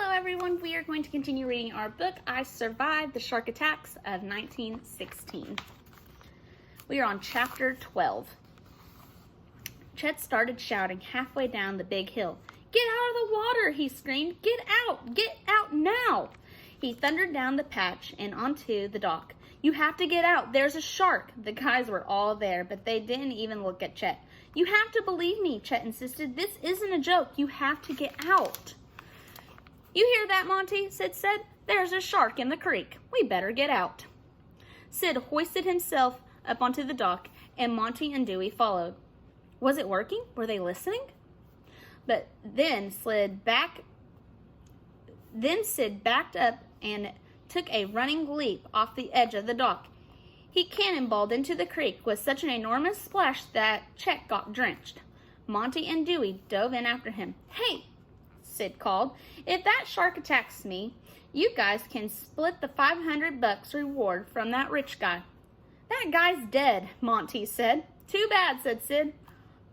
Hello everyone, we are going to continue reading our book, I Survived the Shark Attacks of 1916. We are on chapter 12. Chet started shouting halfway down the big hill. "Get out of the water," he screamed. "Get out now." He thundered down the patch and onto the dock. "You have to get out, there's a shark." The guys were all there, but they didn't even look at Chet. "You have to believe me," Chet insisted. "This isn't a joke, you have to get out." "You hear that, Monty?" Sid said. "There's a shark in the creek. We better get out." Sid hoisted himself up onto the dock, and Monty and Dewey followed. Was it working? Were they listening? But then Sid backed up and took a running leap off the edge of the dock. He cannonballed into the creek with such an enormous splash that Chet got drenched. Monty and Dewey dove in after him. "Hey," Sid called, "if that shark attacks me, you guys can split the $500 reward from that rich guy." "That guy's dead," Monty said. "Too bad," said Sid.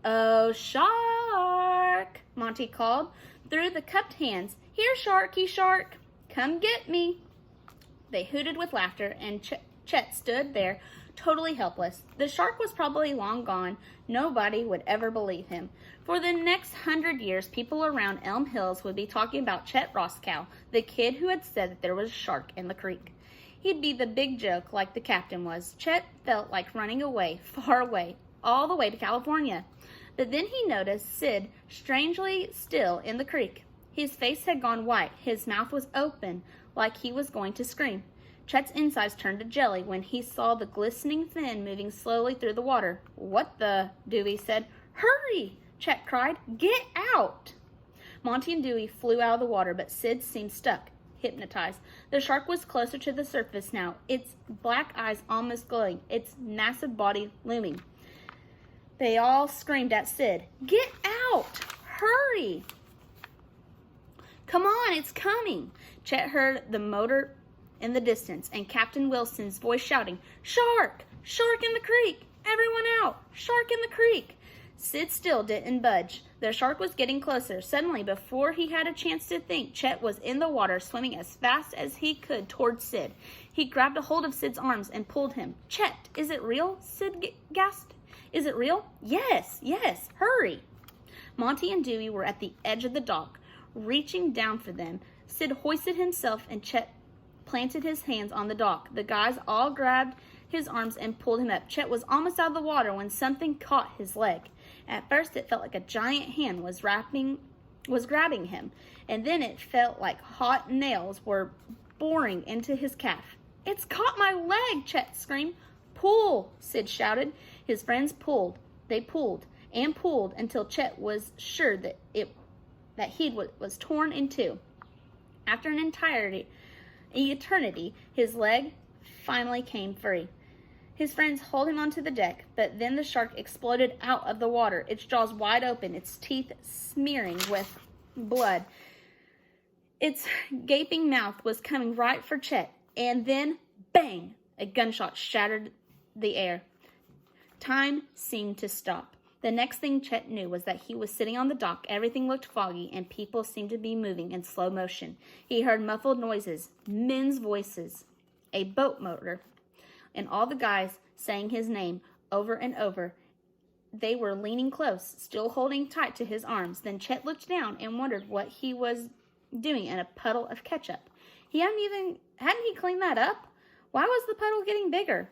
"Oh, shark," Monty called through the cupped hands. "Here, sharky shark, come get me." They hooted with laughter, and Chet stood there totally helpless. The shark was probably long gone. Nobody would ever believe him. For the next 100 years, people around Elm Hills would be talking about Chet Roscoe, the kid who had said that there was a shark in the creek. He'd be the big joke like the captain was. Chet felt like running away, far away, all the way to California. But then he noticed Sid strangely still in the creek. His face had gone white. His mouth was open like he was going to scream. Chet's insides turned to jelly when he saw the glistening fin moving slowly through the water. "What the?" Dewey said. "Hurry!" Chet cried. "Get out!" Monty and Dewey flew out of the water, but Sid seemed stuck, hypnotized. The shark was closer to the surface now, its black eyes almost glowing, its massive body looming. They all screamed at Sid. "Get out! Hurry!" "Come on, it's coming!" Chet heard the motor in the distance and Captain Wilson's voice shouting, "Shark! Shark in the creek! Everyone out! Shark in the creek!" Sid still didn't budge. The shark was getting closer. Suddenly, before he had a chance to think, Chet was in the water, swimming as fast as he could towards Sid. He grabbed a hold of Sid's arms and pulled him. "Chet, is it real?" Sid gasped. "Is it real?" Yes, hurry!" Monty and Dewey were at the edge of the dock, reaching down for them. Sid hoisted himself and Chet planted his hands on the dock. The guys all grabbed his arms and pulled him up. Chet was almost out of the water when something caught his leg. At first it felt like a giant hand was grabbing him, and then it felt like hot nails were boring into his calf. "It's caught my leg!" Chet screamed. "Pull!" Sid shouted. His friends pulled. They pulled and pulled until Chet was sure that he was torn in two. After an eternity, his leg finally came free. His friends hauled him onto the deck, but then the shark exploded out of the water, its jaws wide open, its teeth smearing with blood. Its gaping mouth was coming right for Chet, and then, bang! A gunshot shattered the air. Time seemed to stop. The next thing Chet knew was that he was sitting on the dock. Everything looked foggy, and people seemed to be moving in slow motion. He heard muffled noises, men's voices, a boat motor, and all the guys saying his name over and over. They were leaning close, still holding tight to his arms. Then Chet looked down and wondered what he was doing in a puddle of ketchup. Hadn't he cleaned that up? Why was the puddle getting bigger?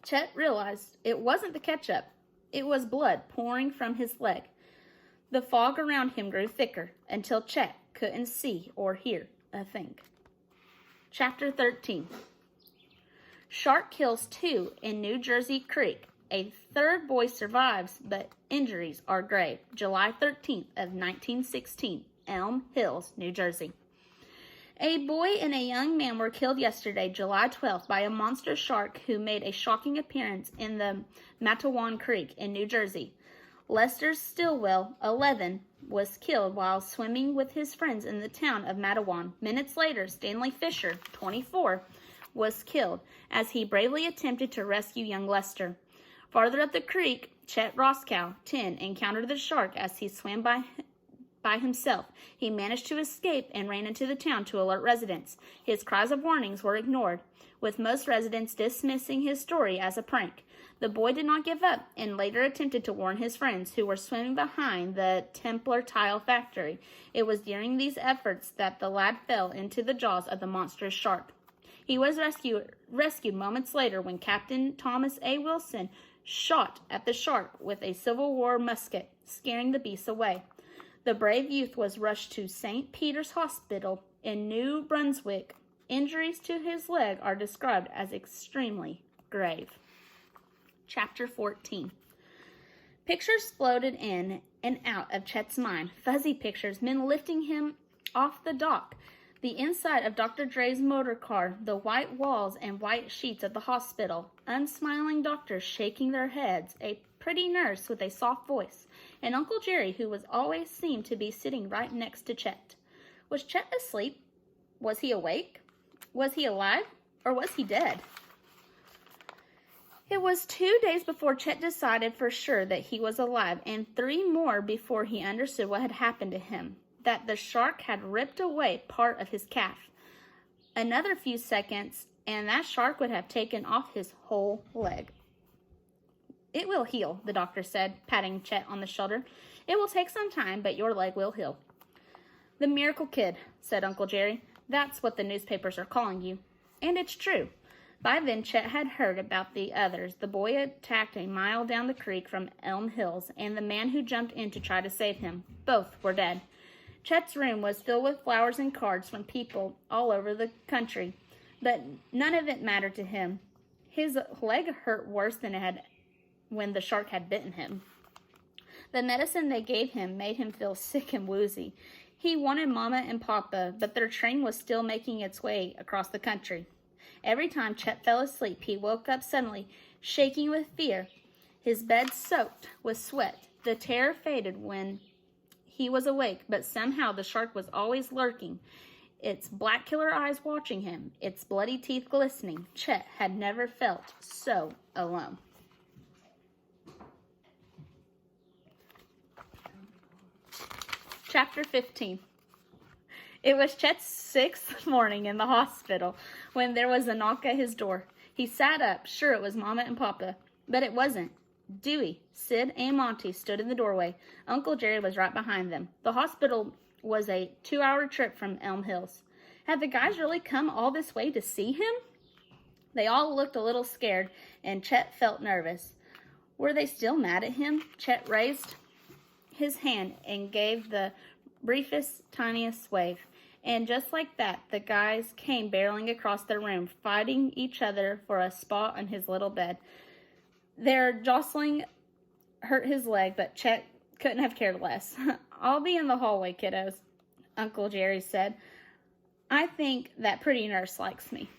Chet realized it wasn't the ketchup. It was blood pouring from his leg. The fog around him grew thicker until Chet couldn't see or hear a thing. Chapter 13. Shark kills 2 in New Jersey Creek. A third boy survives, but injuries are grave. July 13th of 1916, Elm Hills, New Jersey. A boy and a young man were killed yesterday, July 12th, by a monster shark who made a shocking appearance in the Matawan Creek in New Jersey. Lester Stilwell, 11, was killed while swimming with his friends in the town of Matawan. Minutes later, Stanley Fisher, 24, was killed as he bravely attempted to rescue young Lester. Farther up the creek, Chet Roscoe, 10, encountered the shark as he swam by by himself. He managed to escape and ran into the town to alert residents. His cries of warnings were ignored, with most residents dismissing his story as a prank. The boy did not give up and later attempted to warn his friends who were swimming behind the Templar tile factory. It was during these efforts that the lad fell into the jaws of the monstrous shark. He was rescued moments later when Captain Thomas A. Wilson shot at the shark with a Civil War musket, scaring the beast away. The brave youth was rushed to St. Peter's Hospital in New Brunswick. Injuries to his leg are described as extremely grave. Chapter 14. Pictures floated in and out of Chet's mind. Fuzzy pictures, men lifting him off the dock, the inside of Dr. Dre's motor car, the white walls and white sheets of the hospital, unsmiling doctors shaking their heads, a pretty nurse with a soft voice, and Uncle Jerry, who was always seemed to be sitting right next to Chet. Was Chet asleep? Was he awake? Was he alive? Or was he dead? It was 2 days before Chet decided for sure that he was alive, and 3 more before he understood what had happened to him, that the shark had ripped away part of his calf. Another few seconds, and that shark would have taken off his whole leg. "It will heal," the doctor said, patting Chet on the shoulder. "It will take some time, but your leg will heal." "The miracle kid," said Uncle Jerry. "That's what the newspapers are calling you." And it's true. By then, Chet had heard about the others. The boy attacked a mile down the creek from Elm Hills, and the man who jumped in to try to save him. Both were dead. Chet's room was filled with flowers and cards from people all over the country, but none of it mattered to him. His leg hurt worse than it had when the shark had bitten him. The medicine they gave him made him feel sick and woozy. He wanted Mama and Papa, but their train was still making its way across the country. Every time Chet fell asleep, he woke up suddenly, shaking with fear, his bed soaked with sweat. The terror faded when he was awake, but somehow the shark was always lurking, its black killer eyes watching him, its bloody teeth glistening. Chet had never felt so alone. Chapter 15. It was Chet's 6th morning in the hospital when there was a knock at his door. He sat up, sure it was Mama and Papa, but it wasn't. Dewey, Sid, and Monty stood in the doorway. Uncle Jerry was right behind them. The hospital was a 2-hour trip from Elm Hills. Had the guys really come all this way to see him? They all looked a little scared, and Chet felt nervous. Were they still mad at him? Chet raised his hand and gave the briefest, tiniest wave. And just like that, the guys came barreling across the room, fighting each other for a spot on his little bed. Their jostling hurt his leg, but Chet couldn't have cared less. "I'll be in the hallway, kiddos," Uncle Jerry said. "I think that pretty nurse likes me."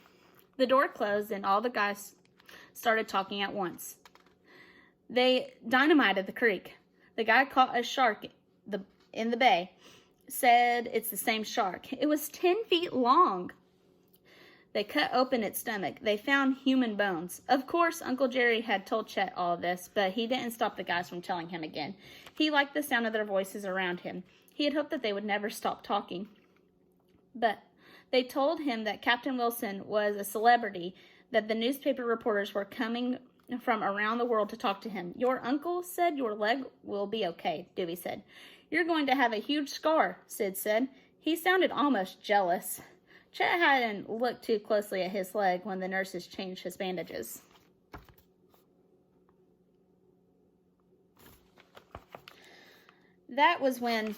The door closed and all the guys started talking at once. They dynamited the creek. The guy caught a shark in the bay. Said it's the same shark. It was 10 feet long. They cut open its stomach. They found human bones. Of course, Uncle Jerry had told Chet all of this, but he didn't stop the guys from telling him again. He liked the sound of their voices around him. He had hoped that they would never stop talking. But they told him that Captain Wilson was a celebrity, that the newspaper reporters were coming from around the world to talk to him. "Your uncle said your leg will be okay," Dewey said. "You're going to have a huge scar," Sid said. He sounded almost jealous. Chet hadn't looked too closely at his leg when the nurses changed his bandages. That was when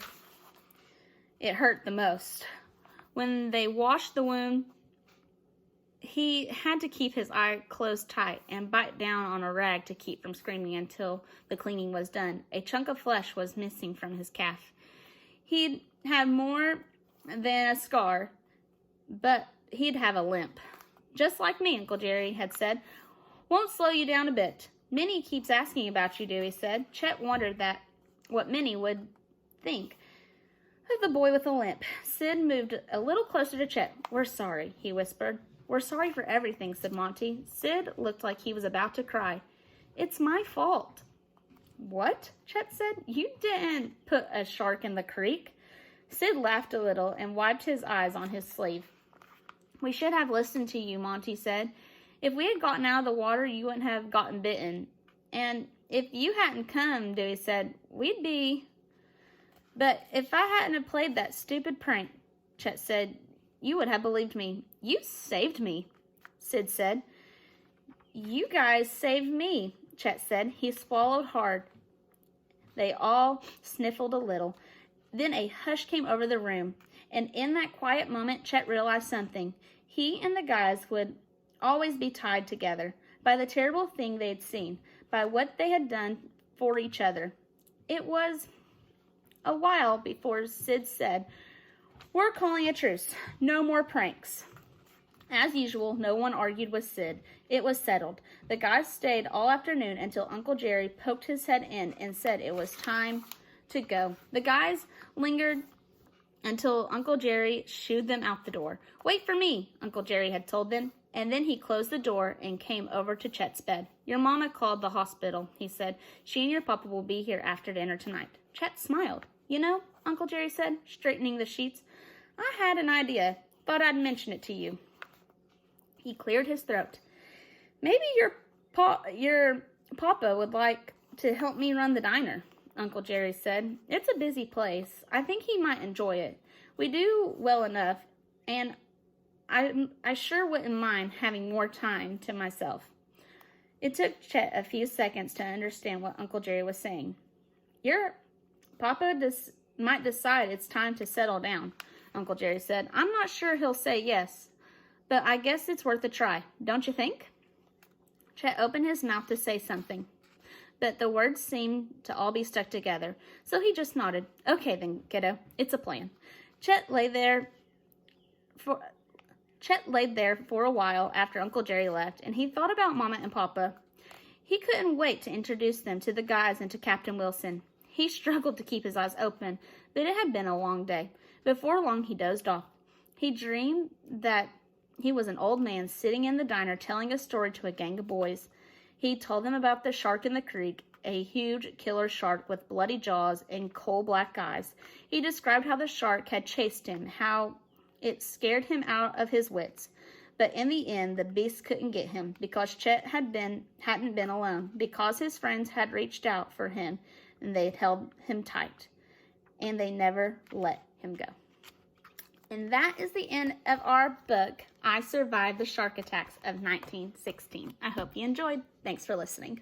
it hurt the most. When they washed the wound, he had to keep his eye closed tight and bite down on a rag to keep from screaming until the cleaning was done. A chunk of flesh was missing from his calf. He'd had more than a scar, but he'd have a limp. "Just like me," Uncle Jerry had said. "Won't slow you down a bit." "Minnie keeps asking about you," Dewey said. Chet wondered what Minnie would think of the boy with a limp. Sid moved a little closer to Chet. "We're sorry," he whispered. "We're sorry for everything," said Monty. Sid looked like he was about to cry. "It's my fault." "What?" Chet said. "You didn't put a shark in the creek." Sid laughed a little and wiped his eyes on his sleeve. We should have listened to you, Monty said. If we had gotten out of the water, you wouldn't have gotten bitten. And if you hadn't come, Dewey said, we'd be... But if I hadn't have played that stupid prank, Chet said, you would have believed me. You saved me, Sid said. You guys saved me, Chet said. He swallowed hard. They all sniffled a little. Then a hush came over the room, and in that quiet moment, Chet realized something. He and the guys would always be tied together by the terrible thing they had seen, by what they had done for each other. It was a while before Sid said, we're calling a truce. No more pranks. As usual, no one argued with Sid. It was settled. The guys stayed all afternoon until Uncle Jerry poked his head in and said it was time to go. The guys lingered until Uncle Jerry shooed them out the door. Wait for me, Uncle Jerry had told them, and then he closed the door and came over to Chet's bed. Your mama called the hospital, he said. She and your papa will be here after dinner tonight. Chet smiled. You know, Uncle Jerry said, straightening the sheets, I had an idea. Thought I'd mention it to you. He cleared his throat. Maybe your papa would like to help me run the diner, Uncle Jerry said. It's a busy place. I think he might enjoy it. We do well enough, and I sure wouldn't mind having more time to myself. It took Chet a few seconds to understand what Uncle Jerry was saying. Your papa might decide it's time to settle down, Uncle Jerry said. I'm not sure he'll say yes, but I guess it's worth a try, don't you think? Chet opened his mouth to say something, but the words seemed to all be stuck together, so he just nodded. Okay then, kiddo, it's a plan. Chet laid there for a while after Uncle Jerry left, and he thought about Mama and Papa. He couldn't wait to introduce them to the guys and to Captain Wilson. He struggled to keep his eyes open, but it had been a long day. Before long, he dozed off. He dreamed that he was an old man sitting in the diner telling a story to a gang of boys. He told them about the shark in the creek, a huge killer shark with bloody jaws and coal-black eyes. He described how the shark had chased him, how it scared him out of his wits. But in the end, the beast couldn't get him because Chet hadn't been alone, because his friends had reached out for him and they had held him tight, and they never let him go. And that is the end of our book, I Survived the Shark Attacks of 1916. I hope you enjoyed. Thanks for listening.